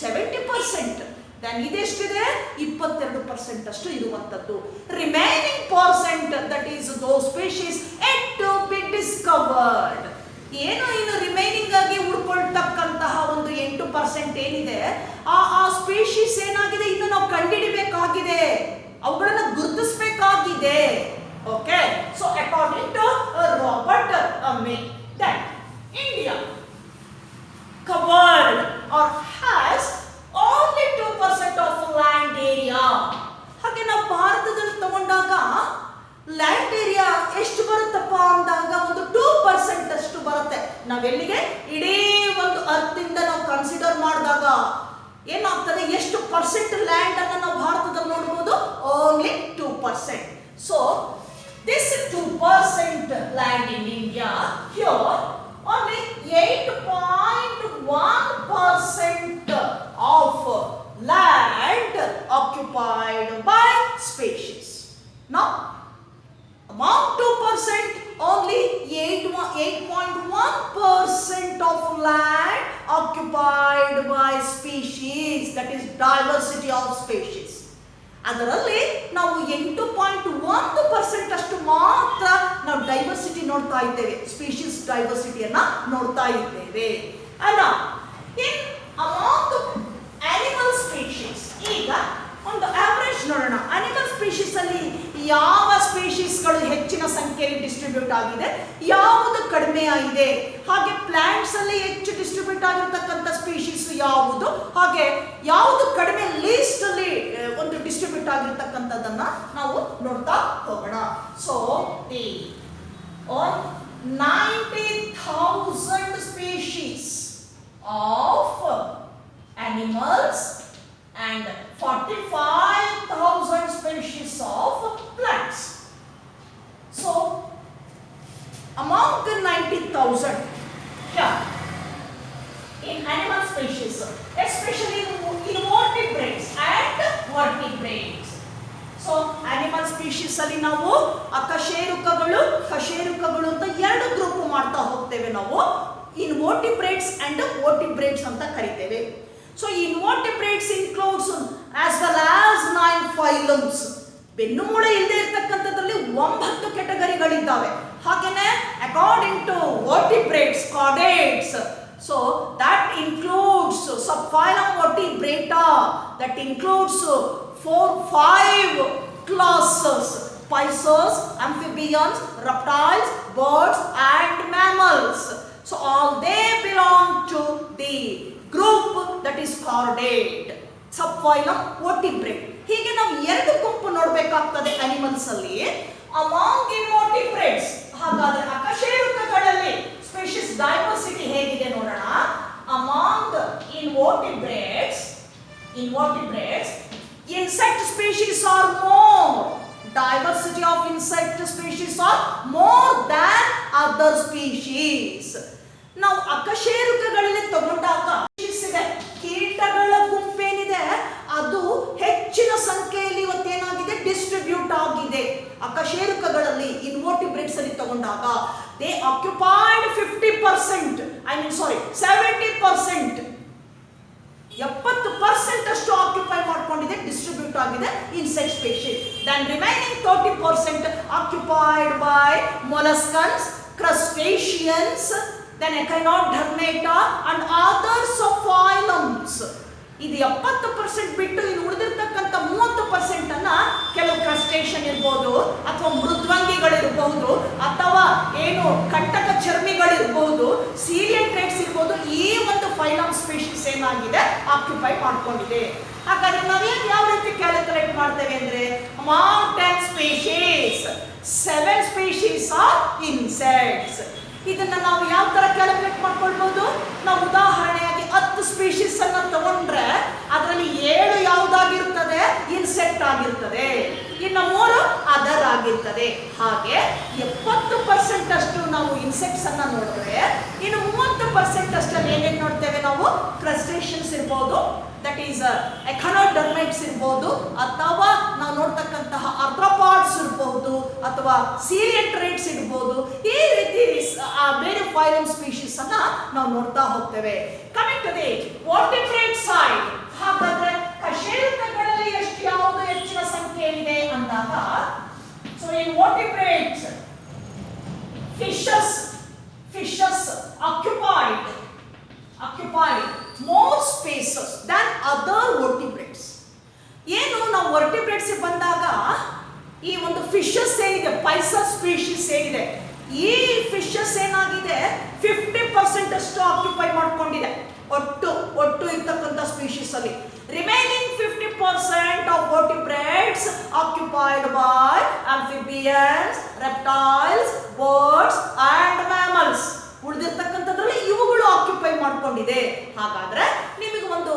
70%. ದೆನ್ ಇದೆಷ್ಟಿದೆ 22% ಅಷ್ಟು ಇರುವಂತದ್ದು. Remaining percent that is those species yet to be discovered. ಏನು ಇನ್ನು ರಿಮೈನಿಂಗ್ ಆಗಿ ಉಳ್ಕೊಳ್ತಕ್ಕಂತಹ ಒಂದು 8% ಏನಿದೆ ಆ ಸ್ಪೀಶೀಸ್ ಏನಾಗಿದೆ ಇನ್ನು ನಾವು ಕಂಡುಹಿಡಿಬೇಕಾಗಿದೆ, ಅವುಗಳನ್ನ ಗುರುತಿಸಬೇಕಾಗಿದೆ. Okay, so economy. Then India covered or has only 2% of land area. ಹಾಗೆ ನಾವು ಭಾರತದಲ್ಲಿ ತಗೊಂಡಾಗ ಲ್ಯಾಂಡ್ ಏರಿಯಾ ಎಷ್ಟು ಬರುತ್ತಪ್ಪ ಅಂದಾಗ ಒಂದು 2% ಅಷ್ಟು ಬರುತ್ತೆ. ನಾವೆಲ್ಲಿಗೆ ಇಡೀ ಒಂದು ಅರ್ಥದಿಂದ ನಾವು ಕನ್ಸಿಡರ್ ಮಾಡಿದಾಗ ಏನಾಗ್ತದೆ, ಎಷ್ಟು ಪರ್ಸೆಂಟ್ ಲ್ಯಾಂಡ್ ಅನ್ನು ನಾವು ಭಾರತದಲ್ಲಿ ನೋಡಬಹುದು, only 2%. So this 2% land in India, here only 8.1% of land occupied by species. Now among 2%, only 8.1% of land occupied by species, that is diversity of species. ಅದರಲ್ಲಿ ನಾವು 8.1% ಅಷ್ಟು ಮಾತ್ರ ನಾವು ಡೈವರ್ಸಿಟಿ ನೋಡ್ತಾ ಇದ್ದೇವೆ, ಸ್ಪೀಶೀಸ್ ಡೈವರ್ಸಿಟಿಯನ್ನ ನೋಡ್ತಾ ಇದ್ದೇವೆ ಅಲ್ಲ. ಇನ್ ಅಮಾಂಗ್ ಅನಿಮಲ್ ಸ್ಪೀಶೀಸ್, ಈಗ ಒಂದು ಆವರೇಜ್ ನೋಡೋಣ. ಅನಿಮಲ್ ಸ್ಪೀಶೀಸ್ ಅಲ್ಲಿ ಯಾವ ಸ್ಪೀಶೀಸ್ಗಳು ಹೆಚ್ಚಿನ ಸಂಖ್ಯೆಯಲ್ಲಿ ಡಿಸ್ಟ್ರಿಬ್ಯೂಟ್ ಆಗಿದೆ, ಯಾವುದು ಕಡಿಮೆ ಆಗಿದೆ, ಹಾಗೆ ಪ್ಲಾಂಟ್ಸ್ ಅಲ್ಲಿ ಹೆಚ್ಚು ಡಿಸ್ಟ್ರಿಬ್ಯೂಟ್ ಆಗಿರತಕ್ಕಂಥ ಸ್ಪೀಶೀಸ್ ಯಾವುದು, ಹಾಗೆ ಯಾವುದು ಕಡಿಮೆ ಲೀಸ್ಟ್ ಅಲ್ಲಿ ಒಂದು ಡಿಸ್ಟ್ರಿಬ್ಯೂಟ್ ಆಗಿರತಕ್ಕಂಥದ್ದನ್ನ ನಾವು ನೋಡ್ತಾ ಹೋಗೋಣ. So the 90,000 species of animals and 45,000 species of plants. So among the 90,000, yeah, in animal species, especially in invertebrates and vertebrates. So animal species ಅಲ್ಲಿ ನಾವು ಅಕಶೇರುಕಗಳು, ಕಶೇರುಕಗಳು ಅಂತ ಎರಡು ಗ್ರೂಪ್ ಮಾಡ್ತಾ ಹೋಗ್ತೇವೆ ನಾವು. ಇನ್ವರ್ಟಿಬ್ರೇಟ್ಸ್ ಅಂಡ್ ವರ್ಟಿಬ್ರೇಟ್ಸ್ ಅಂತ ಕರಿತೇವೆ. So invertebrates includes as well as 9 phylums. ಬೆನ್ನುಮೂಳೆ ಇಲ್ಲದೆ ಇರತಕ್ಕಂಥದ್ರಲ್ಲಿ 9 ಕೆಟಗರಿಗಳಿದ್ದಾವೆ. ಹಾಗೇನೆ according to vertebrates, chordates, so that includes subphylum Vertebrata, that includes 5 classes: pisces, amphibians, reptiles, birds and mammals. So all they belong to the group that is chordate, subphylum Vertebrate. ಹೀಗೆ ನಾವು ಎರಡು ಗುಂಪು ನೋಡಬೇಕಾಗ್ತದೆ animals ಅಲ್ಲಿ. Among invertebrates, ಹಾಗಾದ್ರೆ ಅಕಶೇರುಕಗಳಲ್ಲಿ species diversity ಹೇಗಿದೆ ನೋಡೋಣ. Among invertebrates, insect species are more. Diversity of insect species are more than other species. ನಾವು ಅಕಶೇರುಕಗಳಲ್ಲಿ ತಗೊಂಡಾಗ ಕೀಟಗಳ ಗುಂಪೇನಿದೆ ಅದು ಹೆಚ್ಚಿನ ಸಂಖ್ಯೆಯಲ್ಲಿ ಇವತ್ತೇನಾಗಿದೆ, ಡಿಸ್ಟ್ರಿಬ್ಯೂಟ್ ಆಗಿದೆ. ಅಕಶೇರುಕಗಳಲ್ಲಿ ಇನ್ವರ್ಟಿಬ್ರೇಟ್ಸ್ ಅಲ್ಲಿ ತಗೊಂಡಾಗ ದೇ ಆಕ್ಯುಪೈಡ್ 50%, 70%, 70% ಅಷ್ಟು ಆಕ್ಯುಪೈ ಮಾಡ್ಕೊಂಡಿದೆ, ಡಿಸ್ಟ್ರಿಬ್ಯೂಟ್ ಆಗಿದೆ insect species. Then remaining 30% occupied by molluscans, crustaceans, then echinodermata and other phylums. ಇದು 70% ಬಿಟ್ಟು ಇನ್ನು ಉಳಿದಿರ್ತಕ್ಕಂಥ 30% ಅನ್ನ ಕೆಲವು ಕ್ರಸ್ಟೇಷನ್ ಇರಬಹುದು, ಅಥವಾ ಮೃದ್ವಂಗಿಗಳಿರಬಹುದು, ಅಥವಾ ಏನು ಕಂಟಕ ಚರ್ಮಿಗಳಿರಬಹುದು, ಸೀಲಿಯಂಟ್ರೇಟ್ಸ್ ಇರಬಹುದು. ಈ ಒಂದು ಫೈಲಮ್ ಸ್ಪೀಶೀಸ್ ಏನಾಗಿದೆ, ಆಕ್ಯುಪೈ ಮಾಡ್ಕೊಂಡಿದೆ. ಹಾಗಾದ್ರೆ ನಾವೇನು ಯಾವ ರೀತಿ ಕ್ಯಾಲ್ಕುಲೇಟ್ ಮಾಡ್ತೇವೆ ಅಂದ್ರೆ, among 10 species 7 species are insects. ಇದನ್ನ ನಾವು ಯಾವ ತರ ಕ್ಯಾಲ್ಕುಲೇಟ್ ಮಾಡ್ಕೊಳ್ಬಹುದು, ನಾವು ಉದಾಹರಣೆಯಾಗಿ 10 ಸ್ಪೀಶೀಸ್ ಅನ್ನ ತಗೊಂಡ್ರೆ ಅದರಲ್ಲಿ 7 ಯಾವುದಾಗಿರ್ತದೆ, ಇನ್ಸೆಕ್ಟ್ ಆಗಿರ್ತದೆ, ಇನ್ನು 3 ಅದರ್ ಆಗಿರ್ತದೆ. ಹಾಗೆ 70% ಅಷ್ಟು ನಾವು ಇನ್ಸೆಕ್ಟ್ಸ್ ಅನ್ನ ನೋಡಿದ್ರೆ, ಇನ್ನು 30% ಅಷ್ಟಲ್ಲಿ ಏನೇನು ನೋಡ್ತೇವೆ ನಾವು, ಕ್ರಸ್ಟೇಷನ್ಸ್ ಇರ್ಬೋದು, ದಟ್ ಈಸ್ ಎಖನೋಡರ್ಮೈಟ್ಸ್ ಇರ್ಬೋದು, ಅಥವಾ ನಾವು ನೋಡ್ತಕ್ಕಂತಹ ಆರ್ಥ್ರೋಪಾಡ್ಸ್ ಇರ್ಬೋದು, ಅಥವಾ ಸೀಲಿಯಂಟ್ರೇಟ್ಸ್ ಇರ್ಬೋದು. ಈ ರೀತಿ ಬೇರೆ ಫೈಲಮ್ ಸ್ಪೀಶೀಸ್ ಅನ್ನ ನಾವು ನೋಡ್ತಾ ಹೋಗ್ತೇವೆ. Coming to the vertebrate side, ಹಾಗಾದ್ರೆ ಕಶೇರುಕಗಳಲ್ಲಿ ಎಷ್ಟು ಯಾವುದು ಹೆಚ್ಚಿನ ಸಂಖ್ಯೆಯಲ್ಲಿದೆ ಅಂದಾಗ, so in vertebrates fishes occupied more spaces than other vertebrates. ಏನು ನಾವು ವರ್ಟಿಬ್ರೇಟ್ಸ್ ಬಂದಾಗ ಈ ಒಂದು ಫಿಶಸ್ ಏನಿದೆ, ಪೈಸಸ್ ಸ್ಪೀಶೀಸ್ ಏನಿದೆ, ಈ ಫಿಶಸ್ ಏನಾಗಿದೆ 50% ಅಷ್ಟು ಆಕ್ಯುಪೈ ಮಾಡ್ಕೊಂಡಿದೆ ಒಟ್ಟು ಇರ್ತಕ್ಕಂಥ ಸ್ಪೀಶೀಸ್ ಅಲ್ಲಿ. Remaining 50% of vertebrates occupied by amphibians, reptiles, birds and mammals. ಉಳಿದಿರ್ತಕ್ಕಂಥದ್ರಲ್ಲಿ ಇವುಗಳು ಆಕ್ಯುಪೈ ಮಾಡ್ಕೊಂಡಿದೆ. ಹಾಗಾದ್ರೆ ನಿಮಗೆ ಒಂದು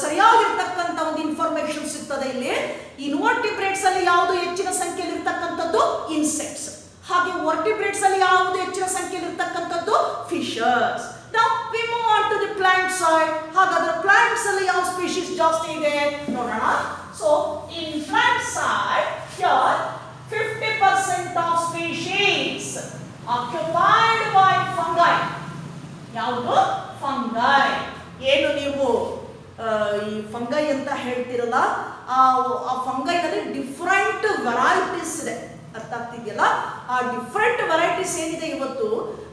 ಸರಿಯಾಗಿರ್ತಕ್ಕಂಥ ಒಂದು ಇನ್ಫಾರ್ಮೇಶನ್ ಸಿಗ್ತದೆ ಇಲ್ಲಿ. ಇನ್ವರ್ಟಿಬ್ರೇಟ್ಸ್ ಅಲ್ಲಿ ಯಾವುದು ಹೆಚ್ಚಿನ ಸಂಖ್ಯೆಯಲ್ಲಿ ಇರ್ತಕ್ಕಂಥದ್ದು ಇನ್ಸೆಕ್ಟ್ಸ್, ಹಾಗೆ ವರ್ಟಿಬ್ರೇಟ್ಸ್ ಅಲ್ಲಿ ಯಾವುದು ಹೆಚ್ಚಿನ ಸಂಖ್ಯೆಯಲ್ಲಿ ಇರ್ತಕ್ಕಂಥದ್ದು Fisher's. Now we move on to the plant side. ಹಾಗಾದ್ರೆ ಪ್ಲಾಂಟ್ಸ್ ಅಲ್ಲಿ ಯಾವ ಸ್ಪೀಶೀಸ್ ಜಾಸ್ತಿ ಇದೆ ನೋಡೋಣ. So in plant side here 50% of species occupied by fungi. ಯಾವುದು ಫಂಗೈ. ಏನು ನೀವು ಈ ಫಂಗೈ ಅಂತ ಹೇಳ್ತಿರಲ್ಲ, ಆ ಫಂಗೈನಲ್ಲಿ ಡಿಫ್ರೆಂಟ್ ವೆರೈಟೀಸ್ ಇದೆ. ಅರ್ಥ ಆಗ್ತಿದೆಯಲ್ಲ? ಆ ಡಿಫ್ರೆಂಟ್ ವೆರೈಟೀಸ್ ಏನಿದೆ ಇವತ್ತು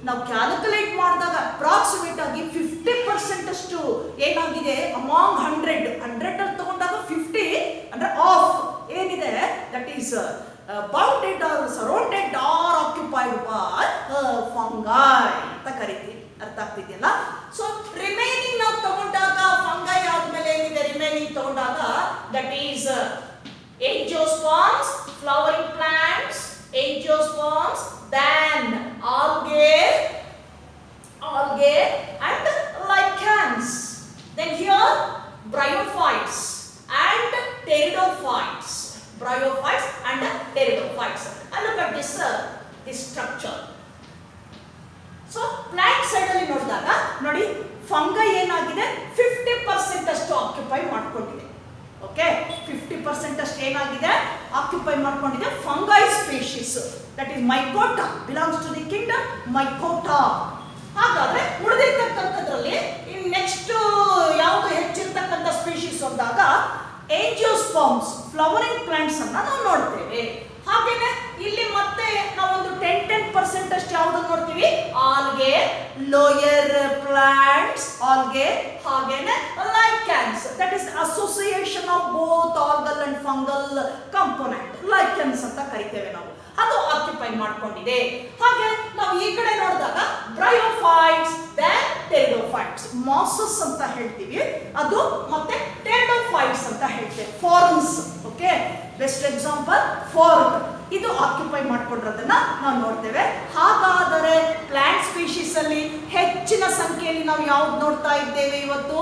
ನಾವು ಕ್ಯಾಲ್ಕುಲೇಟ್ ಮಾಡಿದಾಗ ಅಪ್ರಾಕ್ಸಿಮೇಟ್ ಆಗಿ 50% ಅಷ್ಟು ಏನಾಗಿದೆ ಅಮಾಂಗ್ 100 ಅಲ್ಲಿ ತಗೊಂಡಾಗ 50 ಅಂದ್ರೆ ಆಫ್ ಏನಿದೆ that is bounded or surrounded or occupied by fungi ಅಂತ ಕರಿತೀವಿ. ಅರ್ಥ ಆಗ್ತಿದೆಯಲ್ಲ? ಸೊ ರಿಮೈನಿಂಗ್ ನಾವು ತಗೊಂಡಾಗ ಫಂಗೈ ಆದ್ಮೇಲೆ ಏನಿದೆ ರಿಮೈನಿಂಗ್ ತಗೊಂಡಾಗ that is angiosperms, flowering plants, angiosperms, then algae and lichens. Then here bryophytes and pteridophytes. Bryophytes and pteridophytes. And look at this structure. So plant side ಅಲ್ಲಿ ನೋಡಿದಾಗ ನೋಡಿ ಫಂಗೈ ಏನಾಗಿದೆ 50% ಅಷ್ಟು ಆಕ್ಯುಪೈ ಮಾಡ್ಕೊಂಡಿದೆ. ಓಕೆ, 50% ಅಷ್ಟು ಏನಾಗಿದೆ ಆಕ್ಯುಪೈ ಮಾಡ್ಕೊಂಡಿದೆ fungi species. That is Mycota, belongs to the kingdom Mycota. ಹಾಗಾದ್ರೆ ಉಳಿದಿರ್ತಕ್ಕಂಥದ್ರಲ್ಲಿ ನೆಕ್ಸ್ಟ್ ಯಾವುದು ಹೆಚ್ಚಿರ್ತಕ್ಕಂಥ ಸ್ಪೀಶೀಸ್ ಅಂದಾಗ ಏಂಜಿಯೋಸ್ಪರ್ಮ್ಸ್, ಫ್ಲವರಿಂಗ್ ಪ್ಲಾಂಟ್ಸ್ ಅನ್ನ ನಾವು ನೋಡ್ತೇವೆ. ಹಾಗೇನೆ ಇಲ್ಲಿ ಮತ್ತೆ ನಾವೊಂದು 10% ಅಷ್ಟು ಯಾವ್ದನ್ನು ನೋಡ್ತೀವಿ ಆಲ್ಗೆ, ಲೋಯರ್ ಪ್ಲಾಂಟ್ಸ್ ಆಲ್ಗೆ, ಹಾಗೇನೆ lichens. That is association of both algal and fungal component, lichens ಅಂತ ಕರಿತೇವೆ ನಾವು. ಅದು ಆಕ್ಯುಪೈ ಮಾಡ್ಕೊಂಡಿದೆ. ಹಾಗೆ ನಾವು ಈ ಕಡೆ ನೋಡಿದಾಗ ಬ್ರಯೋಫೈಟ್ಸ್, ದೆನ್ ಟೆರಿಡೋಫೈಟ್ಸ್, ಮಾಸಸ್ ಅಂತ ಹೇಳ್ತೀವಿ ಅದು, ಮತ್ತೆ ಟೆರಿಡೋಫೈಟ್ಸ್ ಅಂತ ಹೇಳ್ತೇವೆ, forms. Okay, best example form, ಇದು ಆಕ್ಯುಪೈ ಮಾಡ್ಕೊಂಡಿರೋದನ್ನ ನಾವು ನೋಡ್ತೇವೆ. ಹಾಗಾದರೆ ಪ್ಲಾಂಟ್ ಸ್ಪೀಶೀಸ್ ಅಲ್ಲಿ ಹೆಚ್ಚಿನ ಸಂಖ್ಯೆಯಲ್ಲಿ ನಾವು ಯಾವ್ದು ನೋಡ್ತಾ ಇದ್ದೇವೆ ಇವತ್ತು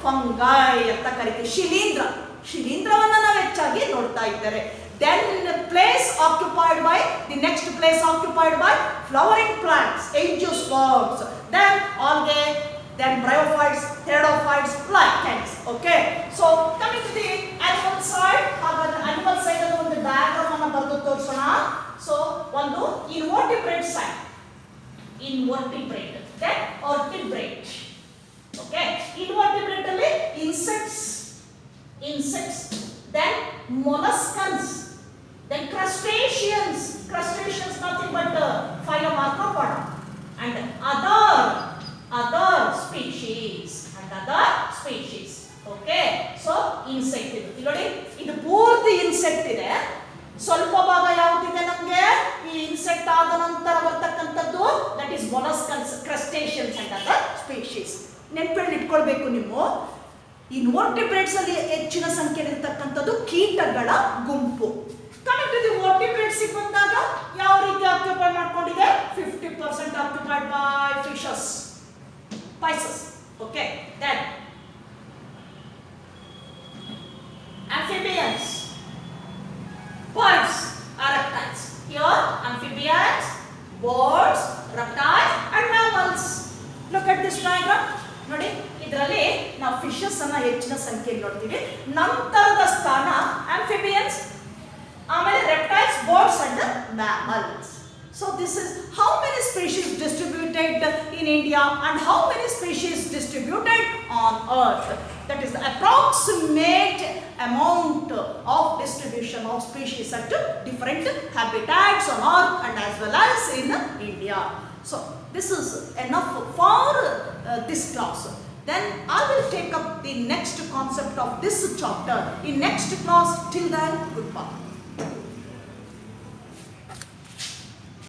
ಫಂಗೈ ಅಂತ ಕರಿತೀವಿ. ಶಿಲೀಂಧ್ರವನ್ನ ನಾವು ಹೆಚ್ಚಾಗಿ ನೋಡ್ತಾ ಇದ್ದೇವೆ. Then place occupied by the next place occupied by flowering plants, angiosperms, then algae, then bryophytes, pteridophytes, lichens. Okay, so coming to the animal side, ಹಾಗಾದ್ರೆ animal side ಅಲ್ಲಿ ಒಂದು ಡಯಾಗ್ರಾಮ್ ಅನ್ನು ಬರೆದು ತೋರಿಸೋಣ. So ಒಂದು invertebrate side, invertebrate, then vertebrate. Okay, invertebrate ಅಲ್ಲಿ insects, then molluscans, then crustaceans nothing but phylum Arthropoda, and other species. Okay, so insect ಇದು ನೋಡಿ, ಇದು ಪೂರ್ತಿ ಇನ್ಸೆಕ್ಟ್ ಇದೆ. ಸ್ವಲ್ಪ ಭಾಗ ಯಾವ್ದಿದೆ ನಮಗೆ ಈ ಇನ್ಸೆಕ್ಟ್ ಆದ ನಂತರ ಬರ್ತಕ್ಕಂಥದ್ದು that is molluscans, crustaceans and other species. ನೆನಪಲ್ಲಿ ಇಟ್ಕೊಳ್ಬೇಕು ನೀವು. ಇನ್ವರ್ಟಿಬ್ರೇಟ್ಸ್ ಅಲ್ಲಿ ಹೆಚ್ಚಿನ ಸಂಖ್ಯೆಯಲ್ಲಿ ಇರ್ತಕ್ಕಂಥದ್ದು ಕೀಟಗಳ ಗುಂಪು. ಕಮಿಂಗ್ ಟು ದಿ ವರ್ಟಿಬ್ರೇಟ್ಸ್ ಬಂದಾಗ ಯಾವ ರೀತಿ ಆಕ್ಯುಪೈ ಮಾಡ್ಕೊಂಡಿದೆ 50% occupied by fishes, pisces. Okay, then amphibians, birds or reptiles. Here amphibians, birds, reptiles and mammals. Look at this diagram. ನೋಡಿ, ಇದರಲ್ಲಿ ನಾವು ಫಿಶಸ್ ಅನ್ನ ಹೆಚ್ಚಿನ ಸಂಖ್ಯೆಯಲ್ಲಿ ನೋಡ್ತೀವಿ. ನಂತರದ ಸ್ಥಾನ ಆಂಫಿಬಿಯನ್ಸ್, ಆಮೇಲೆ reptiles, birds and mammals. So this is how many species distributed in India and how many species distributed on earth. That is the approximate amount of distribution of species at different habitats on earth and as well as in India. So this is enough for this class. Then I will take up the next concept of this chapter in next class. Till then, goodbye.